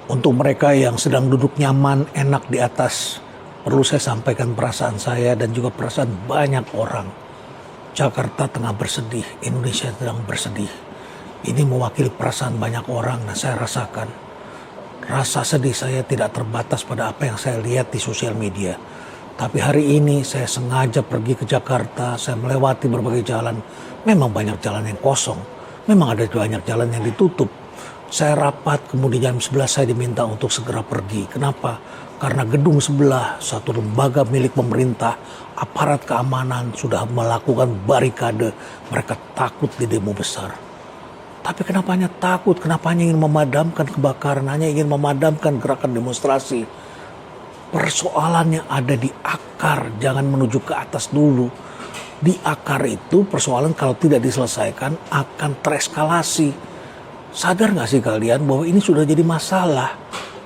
Untuk mereka yang sedang duduk nyaman, enak di atas, perlu saya sampaikan perasaan saya dan juga perasaan banyak orang. Jakarta tengah bersedih, Indonesia sedang bersedih. Ini mewakili perasaan banyak orang dan saya rasakan. Rasa sedih saya tidak terbatas pada apa yang saya lihat di sosial media. Tapi hari ini saya sengaja pergi ke Jakarta, saya melewati berbagai jalan. Memang banyak jalan yang kosong, memang ada banyak jalan yang ditutup. Saya rapat, kemudian jam 11 saya diminta untuk segera pergi. Kenapa? Karena gedung sebelah, satu lembaga milik pemerintah, aparat keamanan sudah melakukan barikade. Mereka takut di demo besar. Tapi kenapa hanya takut? Kenapa hanya ingin memadamkan kebakaran? Hanya ingin memadamkan gerakan demonstrasi? Persoalannya ada di akar, jangan menuju ke atas dulu. Di akar itu persoalan kalau tidak diselesaikan akan tereskalasi. Sadar gak sih kalian bahwa ini sudah jadi masalah?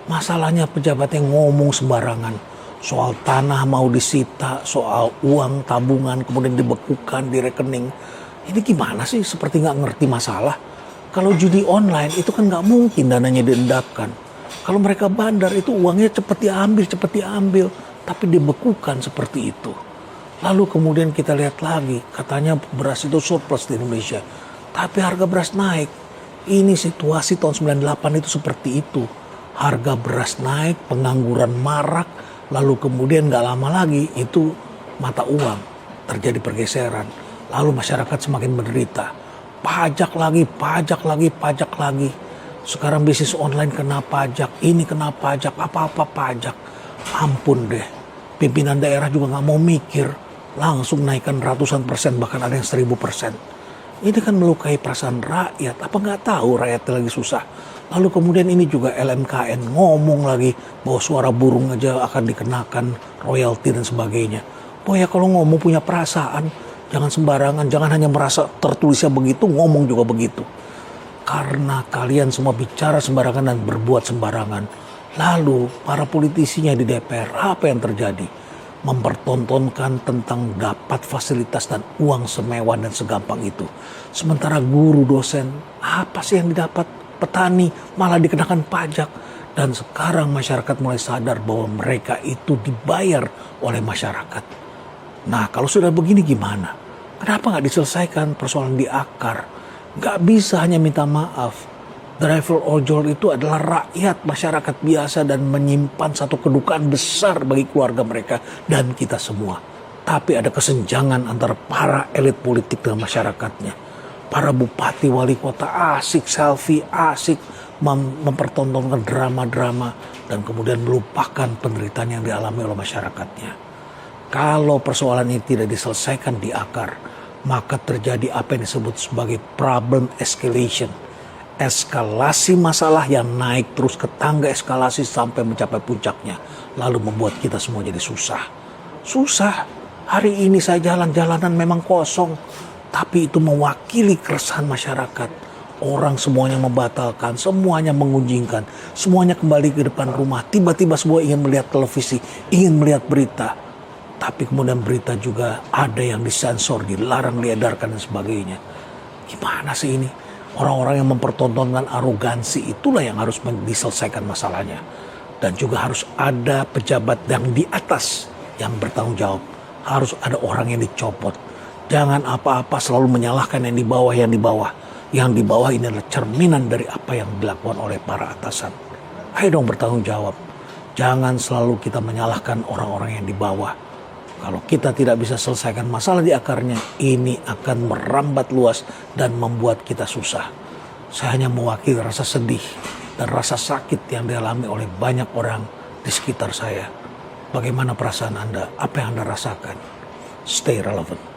Masalahnya pejabat yang ngomong sembarangan. Soal tanah mau disita, soal uang tabungan kemudian dibekukan di rekening. Ini gimana sih, seperti gak ngerti masalah? Kalau judi online itu kan gak mungkin dananya diendapkan. Kalau mereka bandar itu uangnya cepat diambil. Tapi dibekukan seperti itu. Lalu kemudian kita lihat lagi, katanya beras itu surplus di Indonesia. Tapi harga beras naik. Ini situasi tahun 98 itu seperti itu. Harga beras naik, pengangguran marak, lalu kemudian gak lama lagi itu mata uang terjadi pergeseran. Lalu masyarakat semakin menderita. Pajak lagi. Sekarang bisnis online kena pajak, ini kena pajak, apa-apa pajak. Ampun deh, pimpinan daerah juga gak mau mikir. Langsung naikkan ratusan persen, bahkan ada yang 1000%. Ini kan melukai perasaan rakyat. Apa nggak tahu rakyatnya lagi susah? Lalu kemudian ini juga LMKN ngomong lagi bahwa suara burung aja akan dikenakan royalti dan sebagainya. Boy ya, kalau ngomong punya perasaan, jangan sembarangan, jangan hanya merasa tertulisnya begitu, ngomong juga begitu. Karena kalian semua bicara sembarangan dan berbuat sembarangan. Lalu para politisinya di DPR, apa yang terjadi? Mempertontonkan tentang dapat fasilitas dan uang semewah dan segampang itu. Sementara guru, dosen, apa sih yang didapat? Petani malah dikenakan pajak. Dan sekarang masyarakat mulai sadar bahwa mereka itu dibayar oleh masyarakat. Nah, kalau sudah begini gimana? Kenapa nggak diselesaikan persoalan di akar? Nggak bisa hanya minta maaf. Driver ojol itu adalah rakyat, masyarakat biasa dan menyimpan satu kedukaan besar bagi keluarga mereka dan kita semua. Tapi ada kesenjangan antara para elit politik dan masyarakatnya. Para bupati, wali kota asik selfie, asik mempertontonkan drama-drama dan kemudian melupakan penderitaan yang dialami oleh masyarakatnya. Kalau persoalan ini tidak diselesaikan di akar, maka terjadi apa yang disebut sebagai problem escalation. Eskalasi masalah yang naik terus ke tangga eskalasi sampai mencapai puncaknya. Lalu membuat kita semua jadi susah. Susah. Hari ini saya jalan-jalanan memang kosong. Tapi itu mewakili keresahan masyarakat. Orang semuanya membatalkan, semuanya mengunjingkan. Semuanya kembali ke depan rumah. Tiba-tiba semua ingin melihat televisi, ingin melihat berita. Tapi kemudian berita juga ada yang disensor, dilarang diedarkan dan sebagainya. Gimana sih ini? Orang-orang yang mempertontonkan arogansi itulah yang harus diselesaikan masalahnya. Dan juga harus ada pejabat yang di atas yang bertanggung jawab. Harus ada orang yang dicopot. Jangan apa-apa selalu menyalahkan yang di bawah. Yang di bawah ini adalah cerminan dari apa yang dilakukan oleh para atasan. Ayo dong bertanggung jawab. Jangan selalu kita menyalahkan orang-orang yang di bawah. Kalau kita tidak bisa selesaikan masalah di akarnya, ini akan merambat luas dan membuat kita susah. Saya hanya mewakili rasa sedih dan rasa sakit yang dialami oleh banyak orang di sekitar saya. Bagaimana perasaan Anda? Apa yang Anda rasakan? Stay relevant.